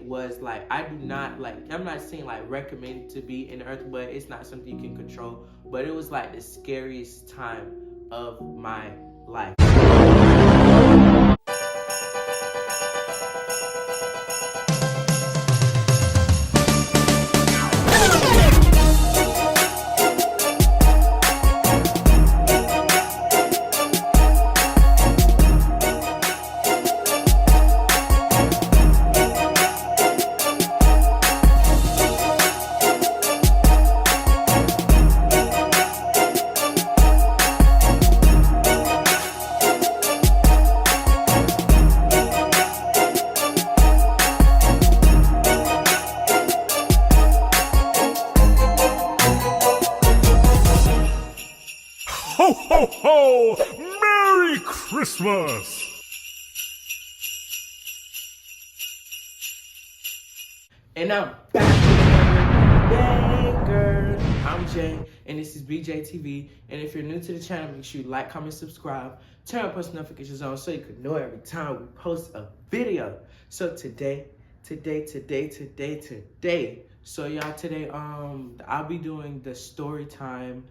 was like, I do not like, I'm not saying like recommend to be in the earth, but it's not something you can control. But it was like the scariest time of my life. Ho, ho, ho! Merry Christmas! And I'm back with another banger. I'm Jay, and this is BJTV. And if you're new to the channel, make sure you like, comment, subscribe, turn on post notifications on so you can know every time we post a video. So today. So y'all, today I'll be doing the story time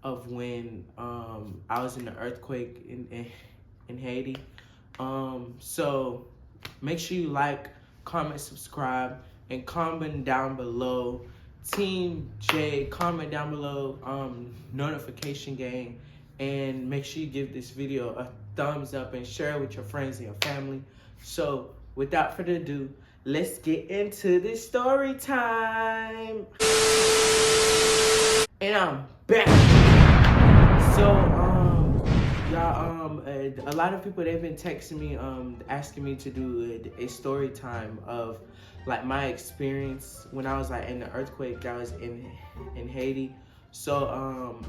of when I was in the earthquake in Haiti. So make sure you like, comment, subscribe, and comment down below. Team J, comment down below notification gang, and make sure you give this video a thumbs up and share it with your friends and your family. So without further ado, let's get into this story time. And I'm back. So y'all, a lot of people, they've been texting me asking me to do a story time of like my experience when I was like in the earthquake that was in Haiti. So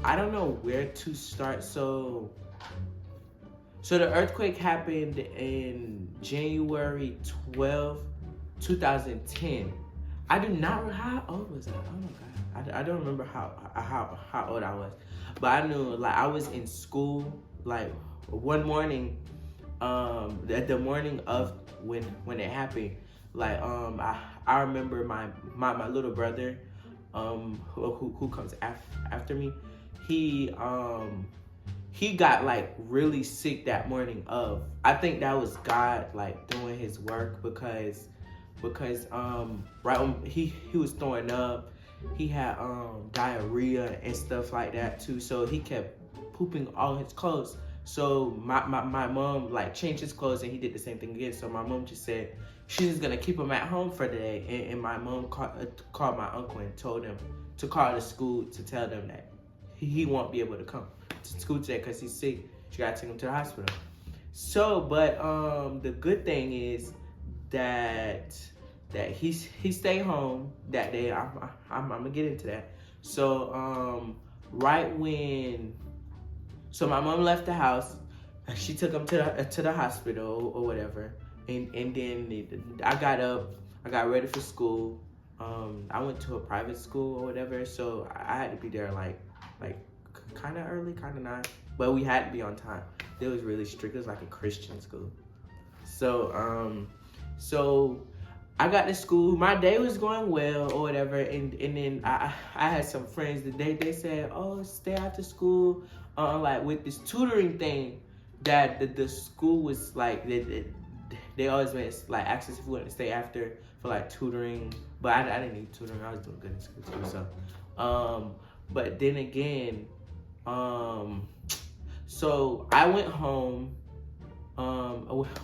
I don't know where to start. So the earthquake happened in January 12, 2010. I do not remember how old was I? Oh my God, I don't remember how old I was, but I knew like I was in school. Like one morning, the morning of when it happened, like I remember my little brother, who comes after me, he got like really sick that morning of. I think that was God like doing His work because right when he was throwing up, he had diarrhea and stuff like that too. So he kept pooping all his clothes. So my mom like changed his clothes and he did the same thing again. So my mom just said she's just gonna keep him at home for the day. And my mom called my uncle and told him to call the school to tell them that he won't be able to come to school today because he's sick. She gotta take him to the hospital. So, but the good thing is that he stayed home that day. I'm gonna get into that. So right when, so my mom left the house, she took him to the hospital or whatever, and then I got up, I got ready for school. I went to a private school or whatever, so I had to be there like kind of early, kind of not, but we had to be on time. It was really strict. It was like a Christian school. So so I got to school. My day was going well or whatever, and then I had some friends that they said, oh, stay after school, like with this tutoring thing that the school was like, they always made like asked us if we wanted to stay after for like tutoring, but I didn't need tutoring. I was doing good in school too. So but then again, so I went home.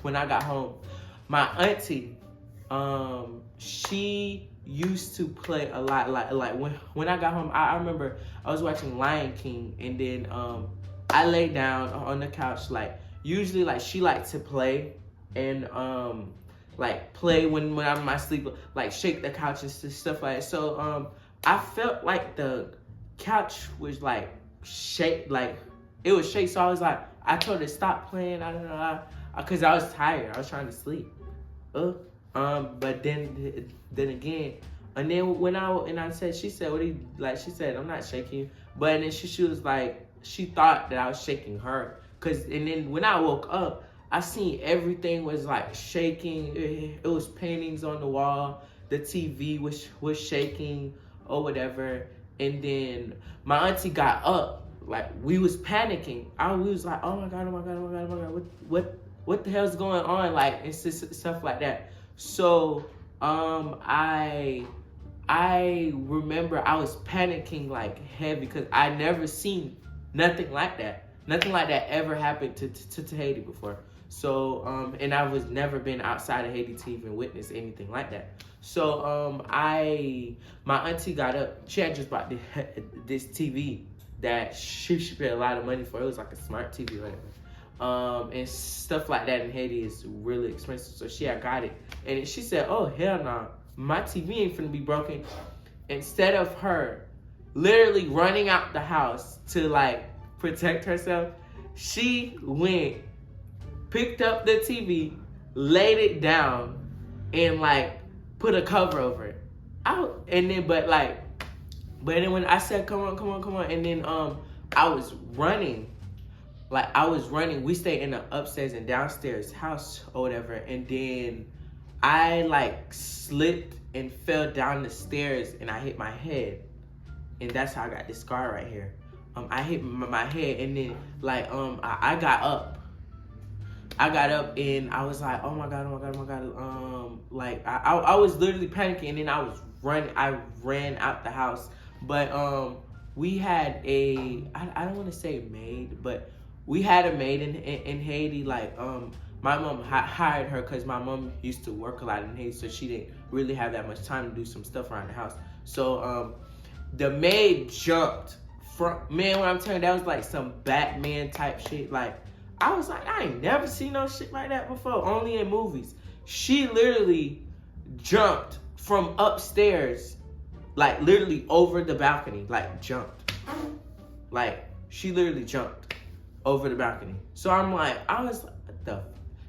When I got home, my auntie, she used to play a lot, like when I got home, I remember I was watching Lion King, and then I laid down on the couch. Like usually, like she liked to play and like play when I'm in my sleep, like shake the couch and stuff like that. So I felt like the couch was like shake, like it was shake. So I was like, I told her to stop playing, because I was tired. I was trying to sleep. But then again, and then when I said, she said, what do you, like, she said, I'm not shaking you. But then she was like, she thought that I was shaking her. And then when I woke up, I seen everything was like shaking. It was paintings on the wall. the TV was shaking or whatever. And then my auntie got up, like we was panicking. We was like, oh my god, oh my god, oh my god, oh my god, what the hell's going on? Like it's just stuff like that. So I remember I was panicking like heavy because I never seen nothing like that. Nothing like that ever happened to Haiti before. So and I was never been outside of Haiti to even witness anything like that. So my auntie got up. She had just bought this TV that she paid a lot of money for. It was like a smart TV or whatever. And stuff like that in Haiti is really expensive. So she had got it. And she said, oh, hell no. My TV ain't finna be broken. Instead of her literally running out the house to like protect herself, she went, picked up the TV, laid it down, and like put a cover over it. But then when I said, come on, and then I was running. We stayed in the upstairs and downstairs house or whatever, and then I like slipped and fell down the stairs and I hit my head, and that's how I got this scar right here. I hit my head, and then like I got up. And I was like, oh my god. Like I was literally panicking, and then I ran out the house. But we had I don't want to say maid, but we had a maid in Haiti. Like my mom hired her because my mom used to work a lot in Haiti, so she didn't really have that much time to do some stuff around the house. So the maid jumped from, man, when I'm telling you, that was like some Batman type shit. Like I was like, I ain't never seen no shit like that before, only in movies. She literally jumped from upstairs, like literally over the balcony, like jumped. Like she literally jumped over the balcony. So I'm like, I was like, what the?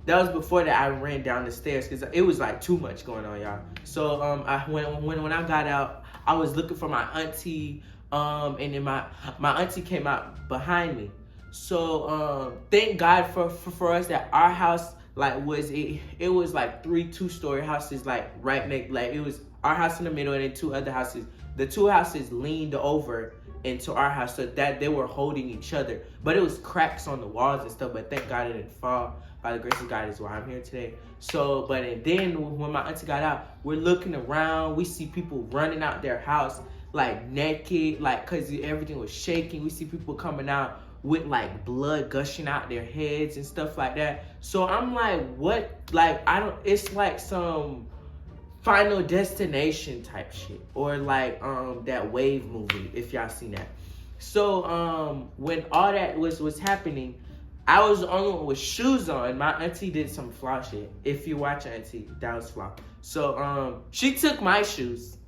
That was before that I ran down the stairs because it was like too much going on, y'all. So when I got out, I was looking for my auntie, and then my auntie came out behind me. So thank God for us that our house like it was like 3 2-story houses like right next, like it was our house in the middle and then 2 other houses. The 2 houses leaned over into our house so that they were holding each other, but it was cracks on the walls and stuff. But thank God it didn't fall. By the grace of God is why I'm here today. So, and then when my auntie got out, we're looking around. We see people running out their house like naked, like cause everything was shaking. We see people coming out with like blood gushing out their heads and stuff like that. So I'm like, what? Like it's like some Final Destination type shit, or like that Wave movie, if y'all seen that. So when all that was happening, I was the only one with shoes on. My auntie did some flaw shit. If you watch Auntie, that was flaw. So she took my shoes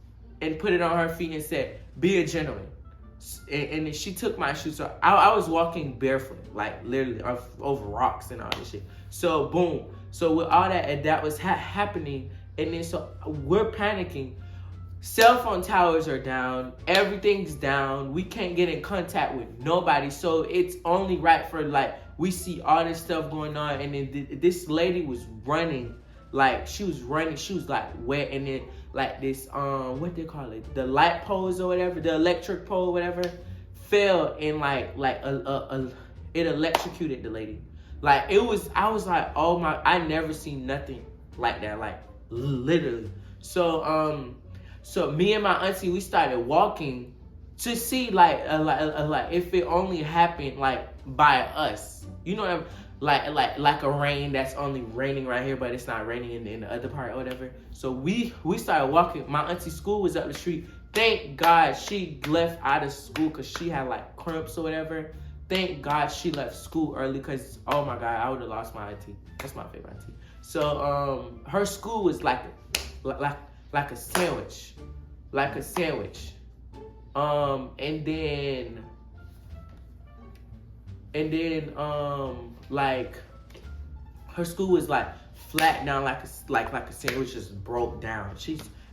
and put it on her feet and said, be a gentleman. And then she took my shoes. So I was walking barefoot, like literally over rocks and all this shit. So boom. So with all that, and that was happening, and then so we're panicking. Cell phone towers are down. Everything's down. We can't get in contact with nobody. So it's only right for like, we see all this stuff going on, and then this lady was running, like she was like wet, and then like this what they call it, the light poles or whatever, the electric pole or whatever, fell and like it electrocuted the lady. Like I was like, oh my, I never seen nothing like that, like literally. So so me and my auntie, we started walking to see like if it only happened like by us. You know what I'm like a rain that's only raining right here, but it's not raining in the other part or whatever. So we started walking. My auntie's school was up the street. Thank God she left out of school because she had like cramps or whatever. Thank God she left school early because, oh my God, I would have lost my auntie. That's my favorite auntie. So her school was like a sandwich. Like a sandwich. And then like her school was like flat down like a sandwich, just broke down.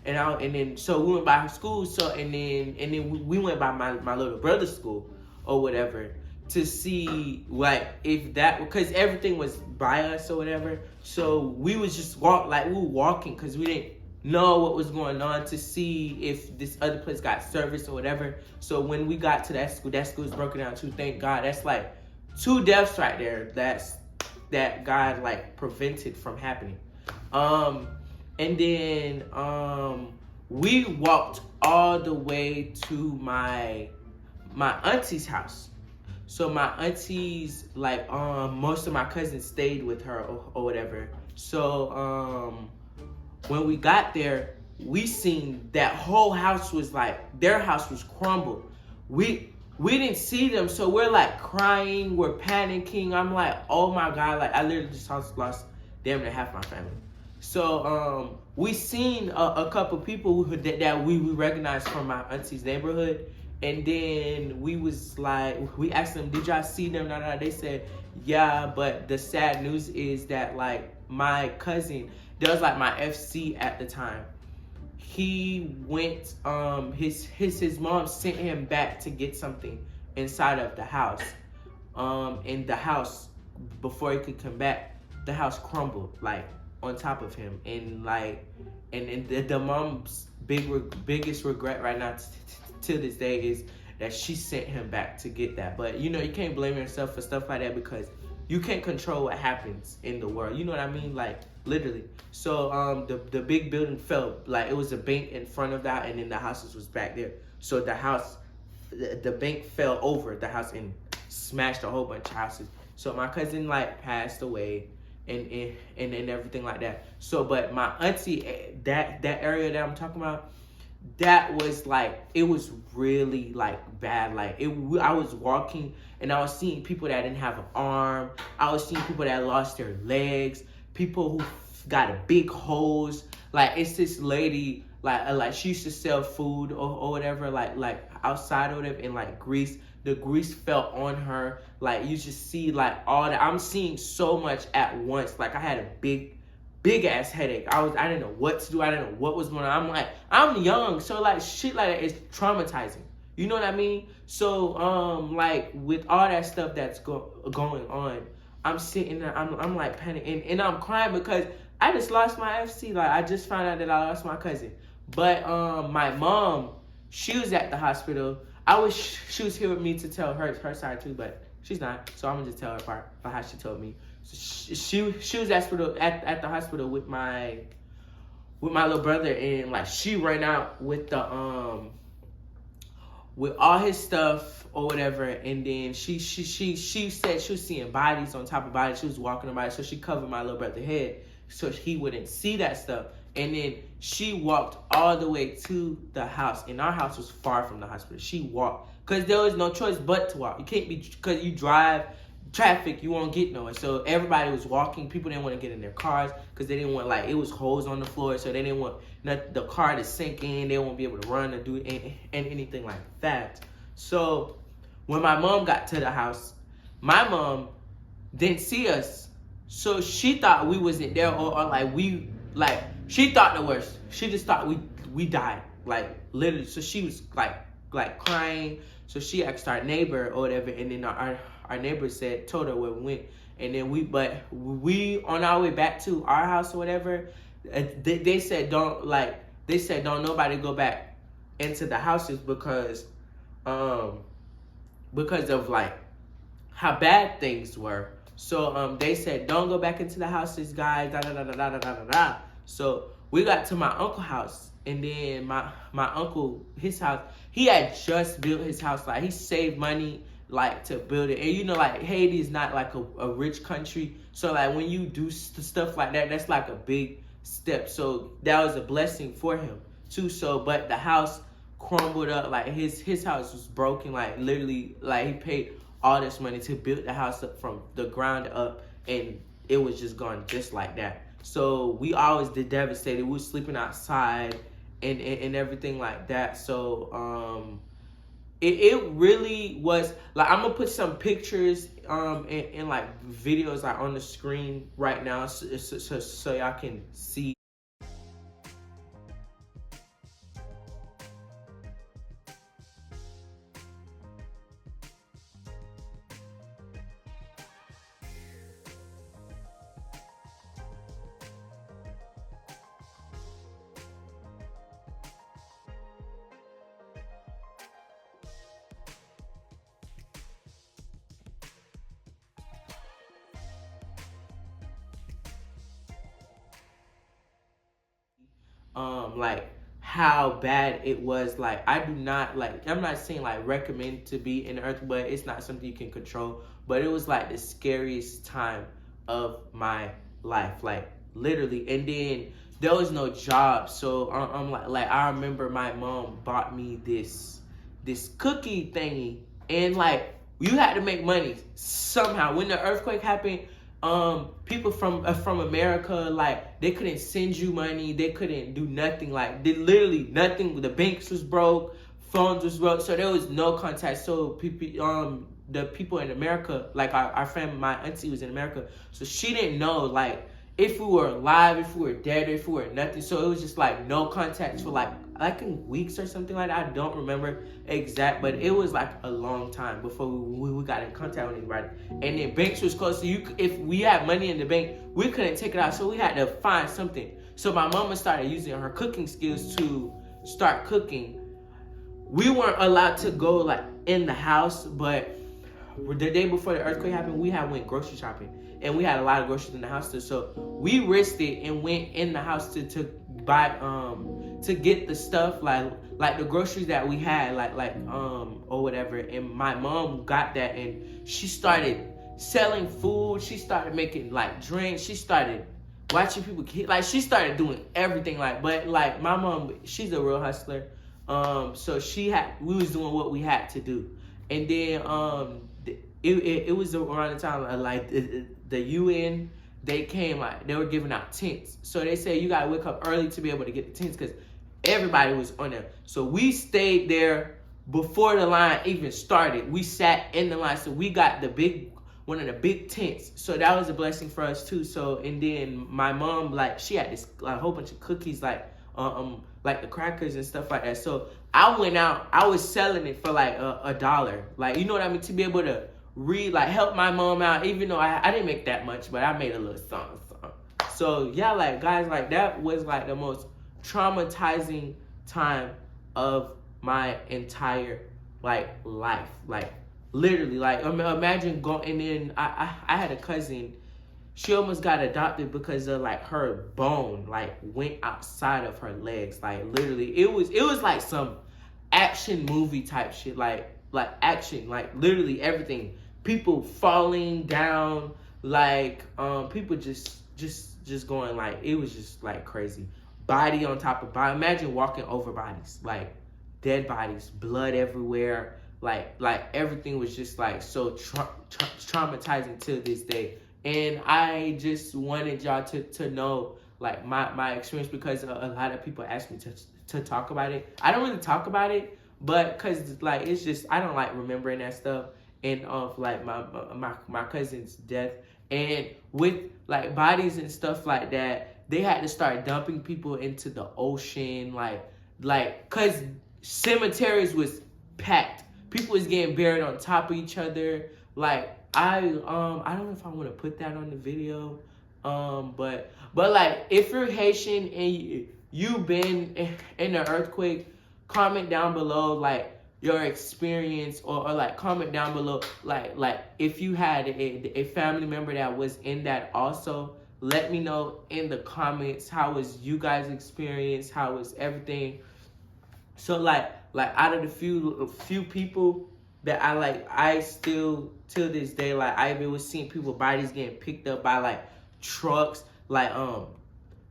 And then so we went by her school, so and then we went by my little brother's school or whatever to see like if that, because everything was by us or whatever. So we was just we were walking because we didn't know what was going on, to see if this other place got service or whatever. So when we got to that school was broken down too. Thank God. That's like 2 deaths right there. That God like prevented from happening. And then we walked all the way to my auntie's house. So my auntie's like most of my cousins stayed with her or whatever. So when we got there, we seen that whole house was like, their house was crumbled. We didn't see them, so we're like crying, we're panicking. I'm like, oh my God, like I literally just lost damn near half my family. So we seen a couple people that we recognized from my auntie's neighborhood. And then we was like, we asked them, did y'all see them? They said, yeah, but the sad news is that like my cousin, there was like my FC at the time. He went, his mom sent him back to get something inside of the house. And the house, before he could come back, the house crumbled like on top of him. And like, and the mom's biggest regret right now to this day is that she sent him back to get that. But you know, you can't blame yourself for stuff like that because you can't control what happens in the world. You know what I mean? Like literally. So the big building fell. Like it was a bank in front of that, and then the houses was back there. So the house, the bank fell over the house and smashed a whole bunch of houses. So my cousin like passed away and everything like that. So but my auntie, that area that I'm talking about, that was like, it was really like bad. Like I was walking and I was seeing people that didn't have an arm. I was seeing people that lost their legs, people who got a big hose. Like it's this lady, like she used to sell food or whatever, like outside of it, and like the grease fell on her. Like you just see like all that. I'm seeing so much at once. Like I had a big ass headache. I didn't know what to do. I didn't know what was going on. I'm like, I'm young, so like shit like that is traumatizing. You know what I mean? So like with all that stuff that's going on, I'm sitting there, I'm like panicking, and I'm crying because I just lost my FC. Like I just found out that I lost my cousin. But my mom, she was at the hospital. She was here with me to tell her side too, but she's not. So I'm gonna just tell her part of how she told me. She was at the hospital with my little brother, and like she ran out with the with all his stuff or whatever, and then she said she was seeing bodies on top of bodies. She was walking on bodies, so she covered my little brother's head so he wouldn't see that stuff. And then she walked all the way to the house, and our house was far from the hospital. She walked because there was no choice but to walk. You can't be, because you drive traffic, you won't get nowhere. So everybody was walking. People didn't want to get in their cars because they didn't want, like, it was holes on the floor, so they didn't want the car to sink in. They won't be able to run or do anything like that. So when my mom got to the house, my mom didn't see us, so she thought we wasn't there, or like she thought the worst. She just thought we died, like literally. So she was like crying. So she asked our neighbor or whatever, and then our neighbor told her where we went. And then we on our way back to our house or whatever, they said don't nobody go back into the houses because of like how bad things were. So they said don't go back into the houses, guys. Da da da da da da da da. So we got to my uncle's house, and then my uncle, his house, he had just built his house. Like he saved money like to build it, and you know, like Haiti is not like a rich country, so like when you do stuff like that, that's like a big step. So that was a blessing for him too. So but the house crumbled up, like his house was broken, like literally, like he paid all this money to build the house up from the ground up, and it was just gone just like that. So we always did devastated. We were sleeping outside and everything like that. So it really was like, I'm gonna put some pictures and like videos like on the screen right now so y'all can see. like how bad it was. Like I do not like, I'm not saying like recommend to be in the earth, but it's not something you can control. But it was like the scariest time of my life, like literally. And then there was no job, so I'm like I remember my mom bought me this cookie thingy, and like you had to make money somehow. When the earthquake happened, people from America, like they couldn't send you money, they couldn't do nothing, like they literally nothing. The banks was broke, phones was broke, so there was no contact. So people, the people in America, like our family, my auntie was in America, so she didn't know like if we were alive, if we were dead, if we were nothing. So it was just like no contact for like in weeks or something like that. I don't remember exact, but it was like a long time before we got in contact with anybody. And then banks was closed, so if we had money in the bank, we couldn't take it out, so we had to find something. So my mama started using her cooking skills to start cooking. We weren't allowed to go like in the house, but the day before the earthquake happened, we had went grocery shopping, and we had a lot of groceries in the house too. So we risked it and went in the house to buy to get the stuff like the groceries that we had or whatever. And my mom got that, and she started selling food. She started making like drinks. She started watching people like she started doing everything. But my mom, she's a real hustler. So we was doing what we had to do. And then it was around the time like the UN, they came, like they were giving out tents. So they said you gotta wake up early to be able to get the tents, because everybody was on there. So we stayed there before the line even started. We sat in the line, so we got one of the big tents. So that was a blessing for us too. So and then my mom, like she had this whole bunch of cookies, like the crackers and stuff like that. So I went out, I was selling it for like $1, like, you know what I mean, to be able to help my mom out, even though I didn't make that much, but I made a little something. So yeah, like guys, like that was like the most traumatizing time of my entire like life, like literally. Like imagine going, and then I had a cousin. She almost got adopted because of like her bone like went outside of her legs. Like literally, it was like some action movie type shit. Like action, like literally everything. People falling down, like people just going, like it was just like crazy. Body on top of body. Imagine walking over bodies, like dead bodies, blood everywhere. Like everything was just like so traumatizing to this day. And I just wanted y'all to know like my experience, because a lot of people ask me to talk about it. I don't really talk about it, but cause like it's just, I don't like remembering that stuff, and of like my cousin's death, and with like bodies and stuff like that, they had to start dumping people into the ocean, like cause cemeteries was packed. People was getting buried on top of each other. Like I don't know if I want to put that on the video, but like if you're Haitian and you've been in the earthquake, comment down below like your experience, or like comment down below like if you had a family member that was in that also. Let me know in the comments how was you guys' experience, how was everything. So like out of the few people that I still till this day, like I've been seeing people bodies getting picked up by like trucks, like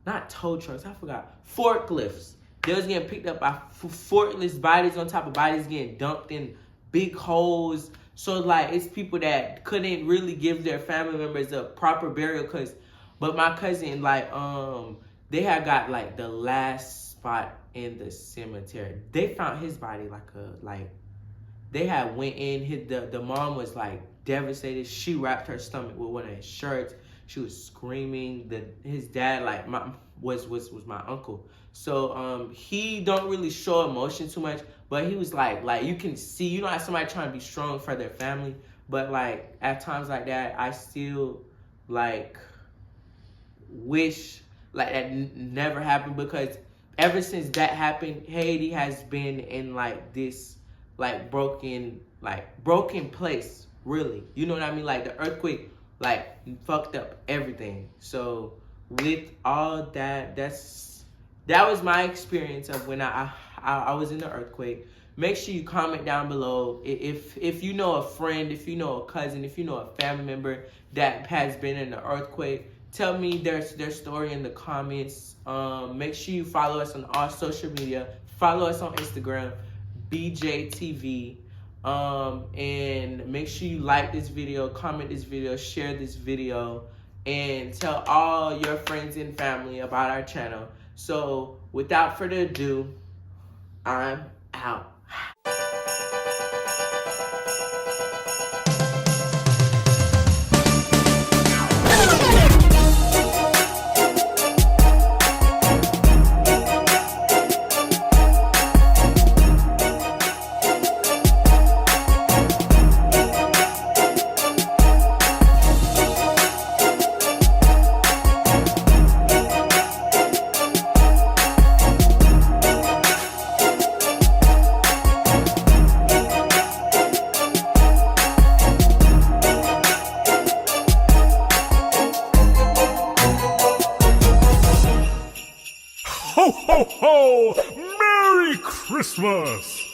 not tow trucks, I forgot, forklifts. They was getting picked up by forklift bodies on top of bodies getting dumped in big holes. So like it's people that couldn't really give their family members a proper burial, but my cousin, like they had got like the last spot in the cemetery. They found his body they had went in. The mom was like devastated. She wrapped her stomach with one of his shirts. She was screaming. His dad was my uncle. So he don't really show emotion too much, but he was like you can see, you know how somebody trying to be strong for their family, but like at times like that, I still like wish like that never happened, because ever since that happened, Haiti has been in like this like broken place, really. You know what I mean? Like the earthquake like fucked up everything. So with all that, that's that was my experience of when I was in the earthquake. Make sure you comment down below if you know a friend, if you know a cousin, if you know a family member that has been in the earthquake. Tell me their story in the comments. Make sure you follow us on all social media. Follow us on Instagram, BJTV. And make sure you like this video, comment this video, share this video, and tell all your friends and family about our channel. So without further ado, I'm out. Ho, ho, ho! Merry Christmas!